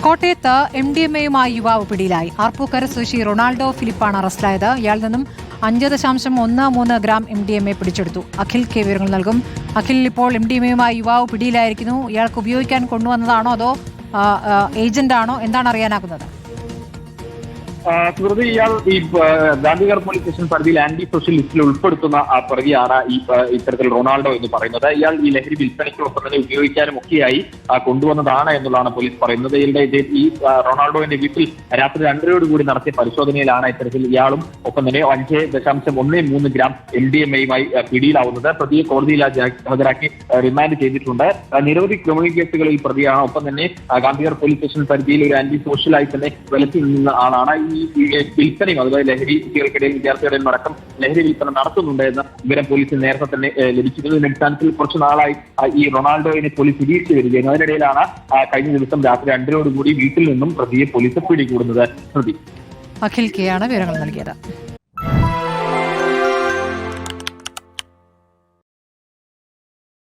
കോട്ടയത്ത് MDMAയുമായി യുവാവ് പിടിയിലായി. ആർപ്പൂക്കര സ്വദേശി റൊണാൾഡോ ഫിലിപ്പാണ് അറസ്റ്റിലായത്. ഇയാളിൽ നിന്നും 5.13 ഗ്രാം MDMA പിടിച്ചെടുത്തു. അഖിൽ കെ വിവരങ്ങൾ നൽകും. അഖിൽ, ഇപ്പോൾ MDMAയുമായി യുവാവ് പിടിയിലായിരിക്കുന്നു. ഇയാൾക്ക് ഉപയോഗിക്കാൻ കൊണ്ടുവന്നതാണോ അതോ ഏജന്റാണോ, എന്താണ് അറിയാനാകുന്നത്? സുഹൃത്ത്, ഇയാൾ ഈ ഗാന്ധിനഗർ പോലീസ് സ്റ്റേഷൻ പരിധിയിൽ ആന്റി സോഷ്യൽ ലിസ്റ്റിൽ ഉൾപ്പെടുത്തുന്ന പ്രതിയാണ് ഇത്തരത്തിൽ റൊണാൾഡോ എന്ന് പറയുന്നത്. ഇയാൾ ഈ ലഹരി വിൽപ്പനയ്ക്കൊപ്പം തന്നെ ഉപയോഗിക്കാനും ഒക്കെയായി കൊണ്ടുവന്നതാണ് എന്നുള്ളതാണ് പോലീസ് പറയുന്നത്. ഈ റൊണാൾഡോയുടെ വീട്ടിൽ രാത്രി 2:30 നടത്തിയ പരിശോധനയിലാണ് ഇത്തരത്തിൽ ഇയാളും ഒപ്പം തന്നെ 5.13 ഗ്രാം MDMAയുമായി പിടിയിലാവുന്നത്. പ്രതിയെ കോടതിയിൽ ഹാജരാക്കി റിമാൻഡ് ചെയ്തിട്ടുണ്ട്. നിരവധി ക്രിമിനൽ കേസുകളിൽ പ്രതിയാണ്. ഒപ്പം തന്നെ ഗാന്ധിനഗർ പോലീസ് സ്റ്റേഷൻ പരിധിയിൽ ഒരു ആന്റി സോഷ്യലായി തന്നെ വിലക്കി നിന്ന ആളാണ്. ഈ വിൽപ്പനയും അതുപോലെ ലഹരി കുട്ടികൾക്കിടയിൽ വിദ്യാർത്ഥികളിൽ അടക്കം ലഹരി വിൽപ്പന നടത്തുന്നുണ്ട് എന്ന വിവരം പോലീസിന് നേരത്തെ തന്നെ ലഭിച്ചിരുന്നതിന്റെ അടിസ്ഥാനത്തിൽ കുറച്ചു നാളായി ഈ റൊണാൾഡോയിനെ പോലീസ് നിരീക്ഷിച്ചു വരികയാണ്. അതിനിടയിലാണ് കഴിഞ്ഞ ദിവസം രാത്രി 2:00 വീട്ടിൽ നിന്നും പ്രതിയെ പോലീസ് പിടികൂടുന്നത്. അഖിൽ കെ ആണ് വിവരങ്ങൾ നൽകിയത്.